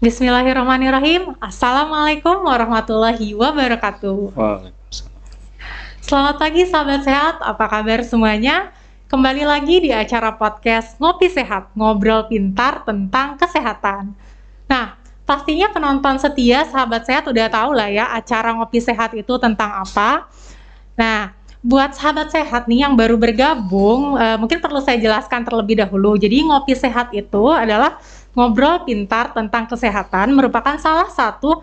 Bismillahirrahmanirrahim. Assalamualaikum warahmatullahi wabarakatuh. Waalaikumsalam. Selamat pagi sahabat sehat, apa kabar semuanya? Kembali lagi di acara podcast Ngopi Sehat, ngobrol pintar tentang kesehatan. Nah, pastinya penonton setia sahabat sehat udah tahu lah ya acara Ngopi Sehat itu tentang apa. Nah, buat sahabat sehat nih yang baru bergabung, mungkin perlu saya jelaskan terlebih dahulu. Jadi Ngopi Sehat itu adalah ngobrol pintar tentang kesehatan, merupakan salah satu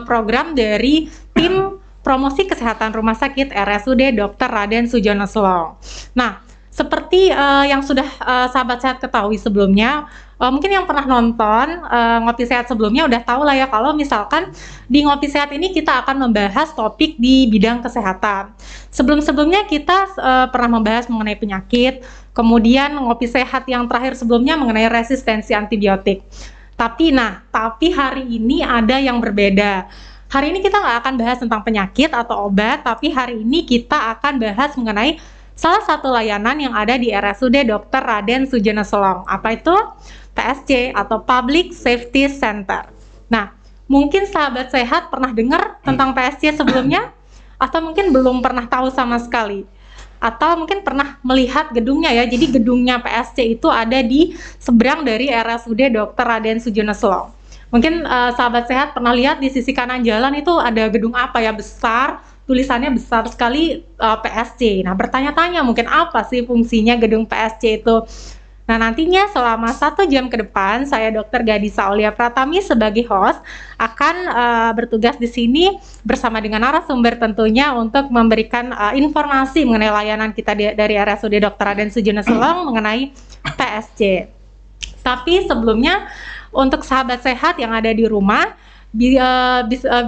program dari tim promosi kesehatan Rumah Sakit RSUD Dr. Raden Sujono Selong. Nah, seperti yang sudah sahabat sehat ketahui sebelumnya, mungkin yang pernah nonton Ngopi Sehat sebelumnya udah tahu lah ya kalau misalkan di Ngopi Sehat ini kita akan membahas topik di bidang kesehatan. Sebelum-sebelumnya kita pernah membahas mengenai penyakit, kemudian Ngopi Sehat yang terakhir sebelumnya mengenai resistensi antibiotik. Tapi hari ini ada yang berbeda. Hari ini kita nggak akan bahas tentang penyakit atau obat, tapi hari ini kita akan bahas mengenai salah satu layanan yang ada di RSUD Dr. Raden Sujono Selong. Apa itu? PSC atau Public Safety Center. Nah, mungkin sahabat sehat pernah dengar tentang PSC sebelumnya? Atau mungkin belum pernah tahu sama sekali? Atau mungkin pernah melihat gedungnya ya. Jadi gedungnya PSC itu ada di seberang dari RSUD Dr. Raden Sujono Selong. Mungkin sahabat sehat pernah lihat di sisi kanan jalan itu ada gedung apa ya, besar, tulisannya besar sekali PSC. Nah, bertanya-tanya mungkin apa sih fungsinya gedung PSC itu? Nah, nantinya selama 1 jam ke depan, saya Dr. Gadisa Aulia Pratami sebagai host akan bertugas di sini bersama dengan narasumber tentunya untuk memberikan informasi mengenai layanan kita dari RSUD Dr. Raden Sujono Selong mengenai PSC. Tapi sebelumnya, untuk sahabat sehat yang ada di rumah,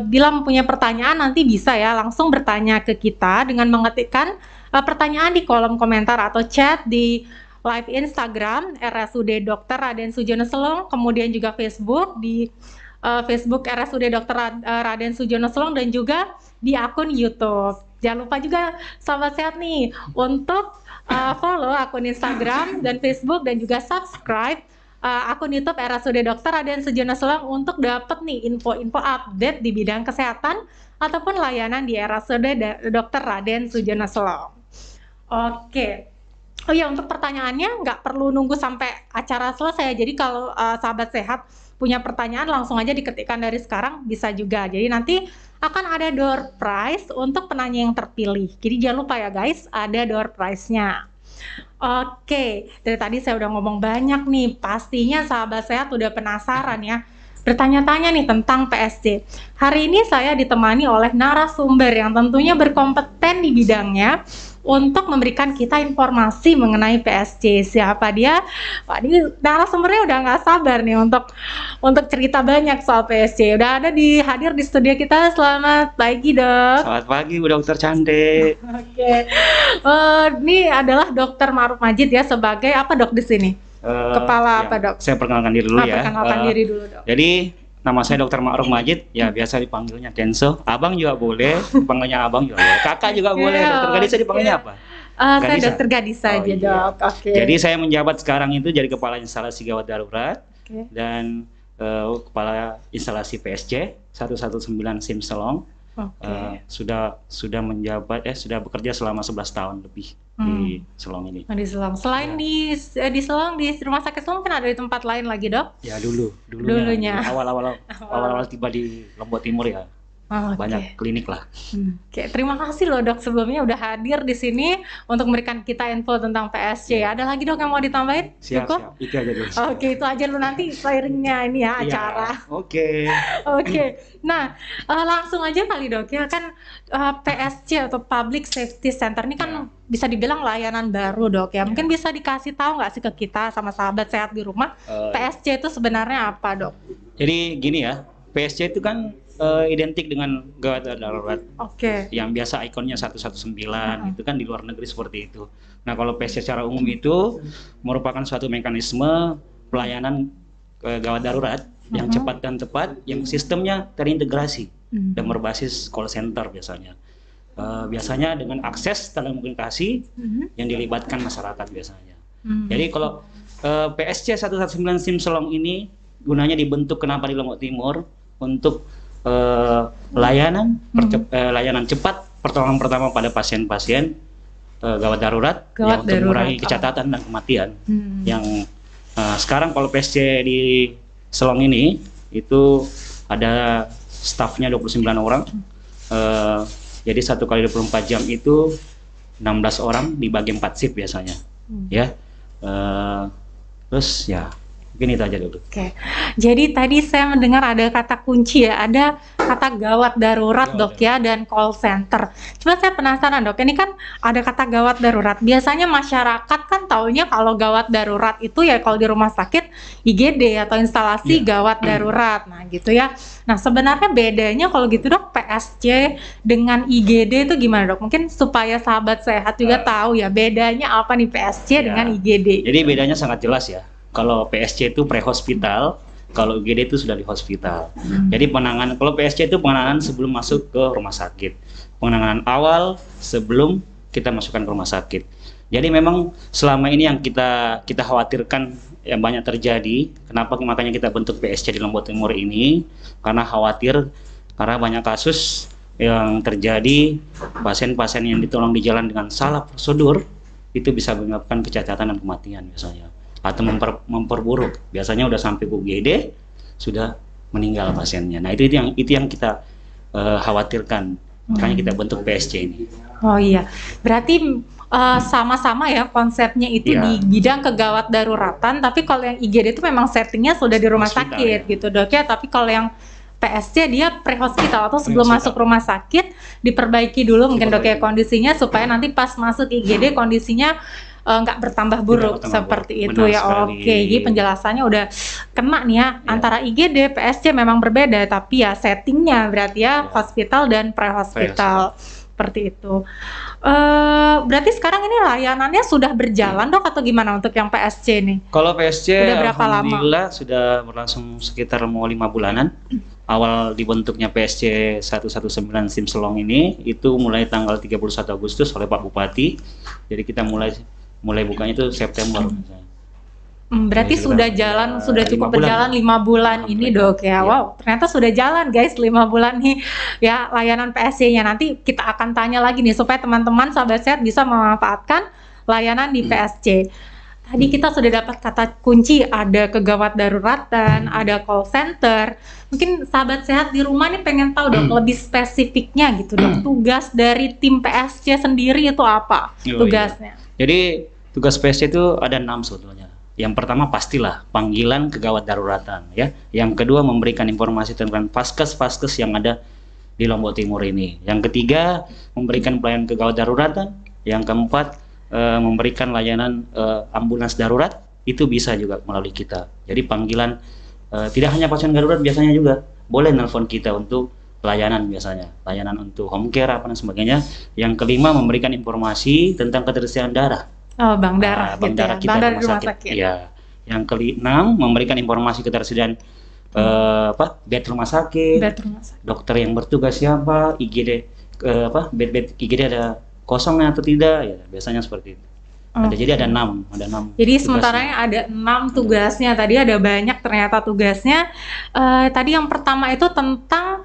bila mempunyai pertanyaan nanti bisa ya langsung bertanya ke kita dengan mengetikkan pertanyaan di kolom komentar atau chat di live Instagram RSUD Dr. Raden Sujono Selong, kemudian juga Facebook di Facebook RSUD Dr. Raden Sujono Selong, dan juga di akun YouTube. Jangan lupa juga sahabat sehat nih untuk follow akun Instagram dan Facebook dan juga subscribe akun YouTube RSUD Dr. Raden Sujono Selong untuk dapat nih info-info update di bidang kesehatan ataupun layanan di RSUD Dr. Raden Sujono Selong. Oke. Oh ya, untuk pertanyaannya nggak perlu nunggu sampai acara selesai. Jadi kalau sahabat sehat punya pertanyaan langsung aja diketikkan dari sekarang bisa juga. Jadi nanti akan ada door prize untuk penanya yang terpilih. Jadi jangan lupa ya guys, ada door prize-nya. Oke, dari tadi saya udah ngomong banyak nih. Pastinya sahabat sehat udah penasaran ya, bertanya-tanya nih tentang PSC. Hari ini saya ditemani oleh narasumber yang tentunya berkompeten di bidangnya untuk memberikan kita informasi mengenai PSC. Siapa dia? Wah, ini narasumbernya udah nggak sabar nih untuk cerita banyak soal PSC. Udah ada hadir di studio kita. Selamat pagi, Dok. Selamat pagi, Bu Dokter cantik. Oke. Ini adalah Dokter Ma'ruf Majid ya, sebagai apa, Dok, di sini? Kepala apa, Dok? Saya perkenalkan diri dulu ya. Perkenalkan diri dulu, Dok. Jadi nama saya Dr. Ma'ruf Majid, ya biasa dipanggilnya Kenso. Abang juga boleh, dipanggilnya abang juga boleh. Kakak juga boleh. Dokter Gadisa dipanggilnya apa? Saya Dokter Gadisa aja, iya. Dok. Oke. Jadi saya menjabat sekarang itu jadi Kepala Instalasi Gawat Darurat dan Kepala Instalasi PSC 119 SIM Selong. Sudah menjabat sudah bekerja selama 11 tahun lebih di Selong ini. Di Selong. Selain di Selong, di Rumah Sakit Selong kan ada di tempat lain lagi, Dok? Ya dulunya. Awal-awal tiba di Lombok Timur ya. Banyak klinik lah. Oke, terima kasih loh, Dok, sebelumnya udah hadir di sini untuk memberikan kita info tentang PSC. Ada lagi, Dok, yang mau ditambahin? Siap. Itu aja dulu. Oke, itu aja lu nanti seiringnya ini ya acara. Oke. Nah, langsung aja kali, Dok, ya kan PSC atau Public Safety Center ini kan bisa dibilang layanan baru, Dok, ya. Mungkin bisa dikasih tahu nggak sih ke kita sama sahabat sehat di rumah, PSC itu sebenarnya apa, Dok? Jadi gini ya, PSC itu kan identik dengan gawat darurat. Yang biasa ikonnya 119 itu kan di luar negeri seperti itu. Nah, kalau PSC secara umum itu merupakan suatu mekanisme pelayanan gawat darurat yang cepat dan tepat, yang sistemnya terintegrasi dan berbasis call center biasanya. Biasanya dengan akses telekomunikasi yang dilibatkan masyarakat biasanya. Jadi kalau PSC 119 SIM Selong ini gunanya dibentuk kenapa di Lombok Timur untuk layanan cepat pertolongan pertama pada pasien-pasien gawat darurat yang untuk mengurangi kecacatan dan kematian. Yang sekarang kalau PSC di Selong ini itu ada stafnya 29 orang. Jadi 1 kali 24 jam itu 16 orang dibagi 4 shift biasanya. Ya. Terus ya mungkin itu aja dulu. Oke. Jadi tadi saya mendengar ada kata kunci ya, ada kata gawat darurat dok ya, dan call center. Cuma saya penasaran dok, ini kan ada kata gawat darurat. Biasanya masyarakat kan taunya kalau gawat darurat itu ya kalau di rumah sakit IGD atau instalasi gawat darurat. Nah gitu ya. Nah sebenarnya bedanya kalau gitu dok, PSC dengan IGD itu gimana dok? Mungkin supaya sahabat sehat juga tahu ya bedanya apa nih PSC dengan IGD. Jadi bedanya sangat jelas ya. Kalau PSC itu pre-hospital, kalau IGD itu sudah di hospital. Jadi kalau PSC itu penanganan sebelum masuk ke rumah sakit. Penanganan awal sebelum kita masukkan ke rumah sakit. Jadi memang selama ini yang kita khawatirkan yang banyak terjadi, kenapa makanya kita bentuk PSC di Lombok Timur ini, karena khawatir karena banyak kasus yang terjadi pasien-pasien yang ditolong di jalan dengan salah prosedur itu bisa menyebabkan kecacatan dan kematian biasanya. Atau memperburuk, biasanya udah sampai UGD sudah meninggal pasiennya. Nah itu yang kita khawatirkan, makanya kita bentuk PSC ini. Oh iya, berarti sama-sama ya konsepnya itu di bidang kegawat daruratan, tapi kalau yang IGD itu memang settingnya sudah di rumah sakit gitu dok ya. Tapi kalau yang PSC dia pre-hospital atau sebelum masuk rumah sakit diperbaiki dulu mungkin dok ya kondisinya, supaya nanti pas masuk IGD kondisinya nggak bertambah buruk seperti itu ya. Oke, jadi penjelasannya udah kena nih ya. Antara IGD, PSC memang berbeda, tapi ya settingnya berarti ya hospital dan pre-hospital seperti itu. Berarti sekarang ini layanannya sudah berjalan dok atau gimana untuk yang PSC nih? Kalau PSC udah berapa alhamdulillah lama? Sudah berlangsung sekitar mau 5 bulanan. Awal dibentuknya PSC 119 SIM Selong ini itu mulai tanggal 31 Agustus oleh Pak Bupati. Jadi kita mulai bukanya itu September. Berarti sudah jalan, sudah cukup berjalan 5 bulan ini dok ya. Wow, ternyata sudah jalan guys 5 bulan nih ya layanan PSC-nya. Nanti kita akan tanya lagi nih supaya teman-teman sahabat sehat bisa memanfaatkan layanan di PSC. Tadi kita sudah dapat kata kunci, ada kegawat daruratan, ada call center. Mungkin sahabat sehat di rumah nih pengen tahu dok lebih spesifiknya gitu dok. Tugas dari tim PSC sendiri itu apa tugasnya? Jadi tugas PSC itu ada 6 sebetulnya. Yang pertama pastilah panggilan kegawat daruratan ya. Yang kedua memberikan informasi tentang vaskes yang ada di Lombok Timur ini. Yang ketiga memberikan pelayanan kegawat daruratan. Yang keempat memberikan layanan ambulans darurat, itu bisa juga melalui kita. Jadi panggilan tidak hanya pasien darurat, biasanya juga boleh nelpon kita untuk layanan, biasanya layanan untuk home care apa dan sebagainya. Yang kelima memberikan informasi tentang ketersediaan darah. Oh, bank darah, bank darah kita di rumah sakit. Ya. Yang keenam memberikan informasi ketersediaan bed rumah sakit, dokter yang bertugas siapa, IGD bed IGD ada kosongnya atau tidak, ya biasanya seperti itu. Jadi ada 6 Jadi sementaranya ada 6 tugasnya. Tadi ada banyak ternyata tugasnya. Tadi yang pertama itu tentang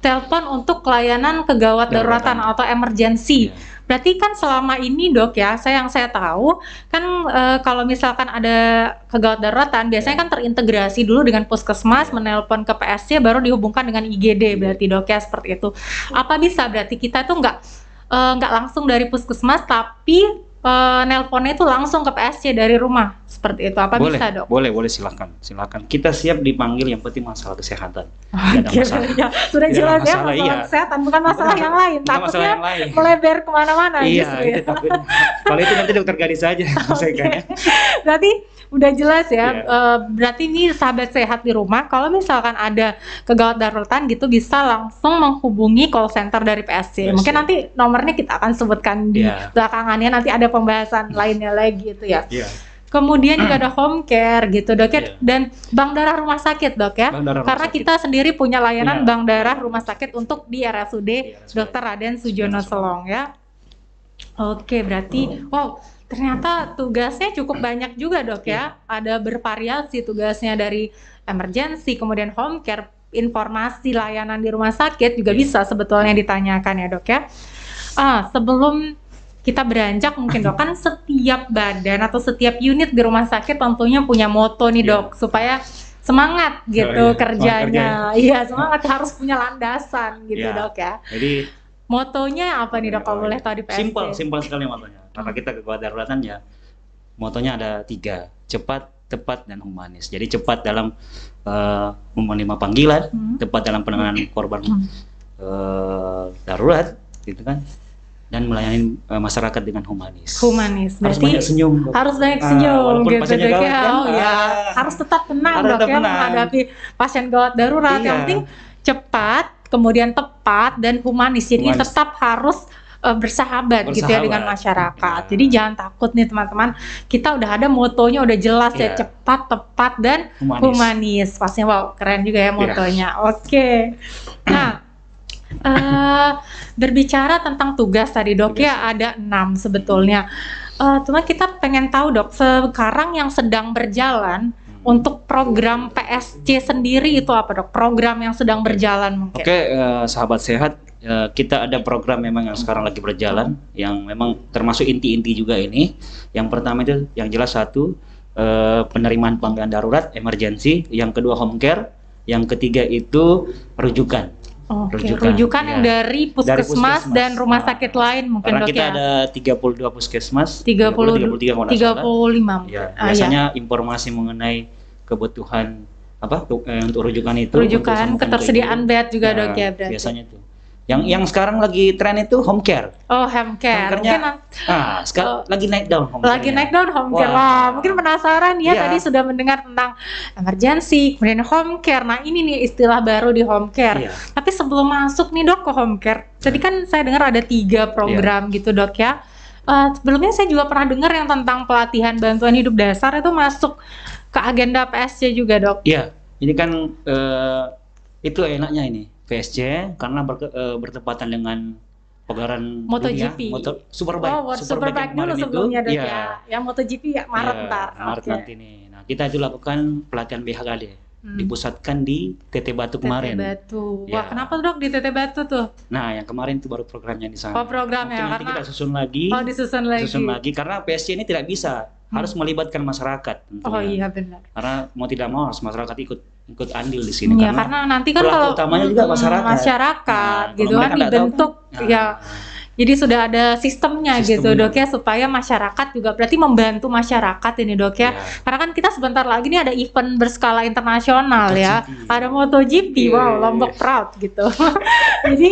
telepon untuk layanan kegawat daruratan atau emergency. Berarti kan selama ini dok ya, yang saya tahu kan kalau misalkan ada kegawat daruratan biasanya kan terintegrasi dulu dengan puskesmas, menelpon ke PSC baru dihubungkan dengan IGD, berarti dok ya seperti itu. Apa bisa berarti kita tuh nggak langsung dari puskesmas tapi nelponnya itu langsung ke PSC dari rumah seperti itu? Apa boleh, bisa dok? Boleh silakan. Kita siap dipanggil, yang penting masalah kesehatan. Oke, ya, sudah jelas ya masalah kesehatan, bukan masalah yang lain. Takutnya melebar kemana-mana. Iya, itu takutnya. Kalau itu nanti dokter gadis saja. Berarti udah jelas ya. Berarti ini sahabat sehat di rumah, kalau misalkan ada kegawat daruratan gitu bisa langsung menghubungi call center dari PSC. Mungkin nanti nomornya kita akan sebutkan di belakangannya, nanti ada pembahasan lainnya lagi itu ya. Kemudian juga ada home care gitu dok ya, dan bank darah rumah sakit dok ya, karena kita sendiri punya layanan bank darah rumah sakit untuk di RSUD Dr. Raden Sujono Selong ya. Oke, berarti wow, Ternyata tugasnya cukup banyak juga dok ya. Ada bervariasi tugasnya dari emergency, kemudian home care, informasi layanan di rumah sakit juga bisa sebetulnya ditanyakan ya dok ya. Sebelum kita beranjak mungkin dok, kan setiap badan atau setiap unit di rumah sakit tentunya punya moto nih dok, supaya semangat gitu kerjanya. Iya, semangat, harus punya landasan gitu dok ya. Jadi motonya apa nih dok, kalau boleh tahu di PSC? Simpel sekali motonya. Karena kita kegawat daruratan ya, motonya ada 3, cepat, tepat, dan humanis. Jadi cepat dalam menerima panggilan, tepat dalam penanganan korban darurat, gitu kan, dan melayani masyarakat dengan humanis. Humanis, harus banyak senyum. Harus banyak senyum, gitu dok ya. Harus tetap tenang dok ya menghadapi pasien gawat darurat. Yang penting cepat, kemudian tepat dan humanis. Jadi tetap harus bersahabat gitu ya dengan masyarakat. Jadi jangan takut nih teman-teman. Kita udah ada motonya, udah jelas ya, cepat, tepat dan humanis. Pastinya wow, keren juga ya motonya. Oke. Nah, berbicara tentang tugas tadi dok ya, ada 6 sebetulnya. Cuma kita pengen tahu dok, sekarang yang sedang berjalan untuk program PSC sendiri itu apa dok? Program yang sedang berjalan mungkin. Sahabat sehat, kita ada program memang yang sekarang lagi berjalan, yang memang termasuk inti-inti juga ini. Yang pertama itu yang jelas 1, penerimaan panggilan darurat emergency, yang kedua home care, yang ketiga itu rujukan. Rujukan yang dari puskesmas dan rumah sakit lain mungkin dok ya. Kita ada 32 puskesmas, 33 kalau tidak salah. 35. Ya, biasanya informasi mengenai kebutuhan untuk rujukan itu. Rujukan, ketersediaan bed juga dok ya berarti. Biasanya itu. Yang sekarang lagi tren itu home care. Home care. Mungkin sekarang lagi naik daun home care. Lagi naik daun home care. Wah, mungkin penasaran ya, tadi sudah mendengar tentang emergency, kemudian home care. Nah, ini nih istilah baru di home care. Tapi sebelum masuk nih dok ke home care, tadi kan saya dengar ada 3 program gitu dok ya. Sebelumnya saya juga pernah dengar yang tentang pelatihan bantuan hidup dasar itu masuk ke agenda PSC juga dok. Iya, ini kan itu enaknya ini PSC karena bertepatan dengan pagelaran MotoGP. Superbike dulu sebelumnya dok ya. Yang MotoGP ya Maret ntar. Maret nanti nih. Nah, kita itu lakukan pelatihan BHKD. Dipusatkan di TT Batu kemarin. TT Batu. Wah, kenapa dok di TT Batu tuh? Nah, yang kemarin itu baru programnya di sana. Programnya nanti kita susun lagi. Disusun lagi. Karena PSC ini tidak bisa, harus melibatkan masyarakat tentunya. Iya benar. Karena mau tidak mau harus masyarakat ikut andil di sini. Karena nanti kan kalau utamanya juga masyarakat gitu kan dibentuk jadi sudah ada sistemnya gitu dok ya, supaya masyarakat juga berarti membantu masyarakat ini dok ya. Karena kan kita sebentar lagi nih ada event berskala internasional MotoGP. Ada MotoGP, Lombok Proud gitu. Jadi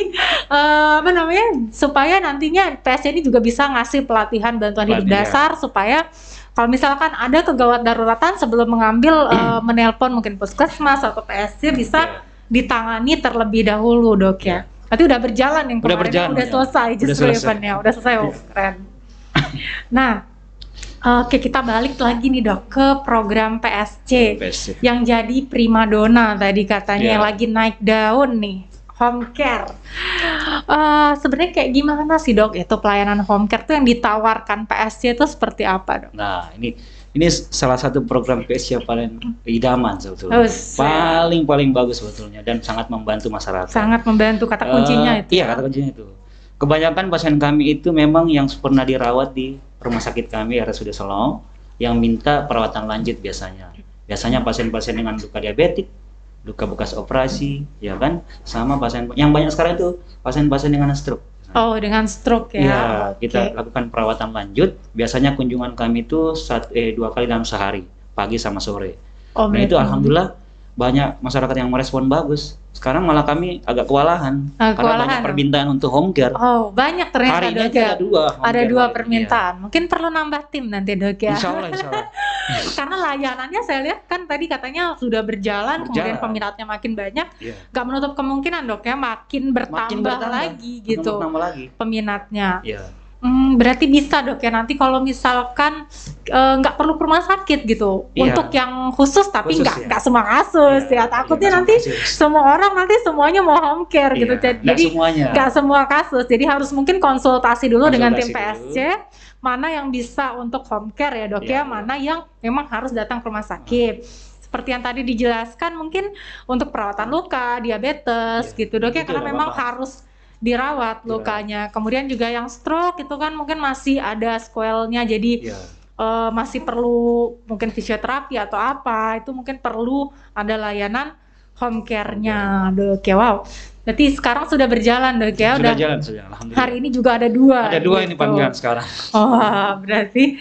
supaya nantinya PSC ini juga bisa ngasih pelatihan bantuan hidup dasar supaya kalau misalkan ada kegawat daruratan sebelum mengambil menelpon mungkin puskesmas atau PSC bisa ditangani terlebih dahulu dok ya. Berarti udah berjalan yang kemarin, udah selesai justru eventnya, udah selesai. Keren. Nah, kita balik lagi nih dok ke program PSC. Yang jadi primadona tadi katanya yang lagi naik daun nih, home care. Sebenarnya kayak gimana sih dok itu pelayanan home care tuh yang ditawarkan PSC itu seperti apa dok? Nah, ini salah satu program PSC yang paling idaman sebetulnya. Paling bagus sebetulnya dan sangat membantu masyarakat. Sangat membantu, kata kuncinya itu. Iya, kata kuncinya itu. Kebanyakan pasien kami itu memang yang pernah dirawat di rumah sakit kami RSUD Selong yang minta perawatan lanjut biasanya. Biasanya pasien-pasien dengan luka diabetik, luka bekas operasi, ya kan? Sama pasien yang banyak sekarang itu pasien-pasien dengan stroke. Dengan stroke ya. Iya, kita lakukan perawatan lanjut. Biasanya kunjungan kami itu 2 kali dalam sehari, pagi sama sore. Nah itu alhamdulillah banyak masyarakat yang merespon bagus. Sekarang malah kami agak kewalahan karena banyak permintaan untuk home care. Banyak ternyata dok ya. Ada 2 permintaan. Ya. Mungkin perlu nambah tim nanti dok ya. Insya Allah. Karena layanannya saya lihat kan tadi katanya sudah berjalan. Kemudian peminatnya makin banyak. Gak menutup kemungkinan dok ya makin bertambah lagi gitu. Peminatnya. Berarti bisa dok ya nanti kalau misalkan nggak perlu ke rumah sakit gitu untuk yang khusus tapi nggak semua kasus takutnya nanti semua orang nanti semuanya mau home care gitu jadi nggak semua kasus, jadi harus mungkin konsultasi dulu dengan tim PSC mana yang bisa untuk home care ya dok ya, mana yang memang harus datang ke rumah sakit. Seperti yang tadi dijelaskan, mungkin untuk perawatan luka, diabetes gitu dok ya, karena memang harus dirawat lukanya. Kemudian juga yang stroke itu kan mungkin masih ada sequelnya, jadi masih perlu mungkin fisioterapi atau apa, itu mungkin perlu ada layanan home care-nya dok ya. Wow, berarti sekarang sudah berjalan dok ya? Sudah jalan, alhamdulillah. Hari ini juga ada 2. Ada 2 gitu. Ini panggilan sekarang. Oh, berarti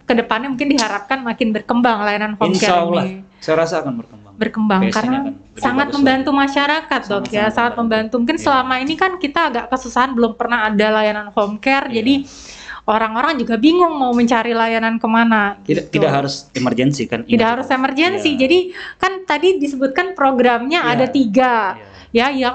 kedepannya mungkin diharapkan makin berkembang layanan home care ini. Saya rasa akan berkembang karena sangat membantu masyarakat dok ya, sangat membantu. Mungkin selama ini kan kita agak kesusahan, belum pernah ada layanan home care, jadi orang-orang juga bingung mau mencari layanan kemana. Tidak harus emergensi kan? Tidak harus emergensi. Jadi kan tadi disebutkan programnya ada 3 ya, yang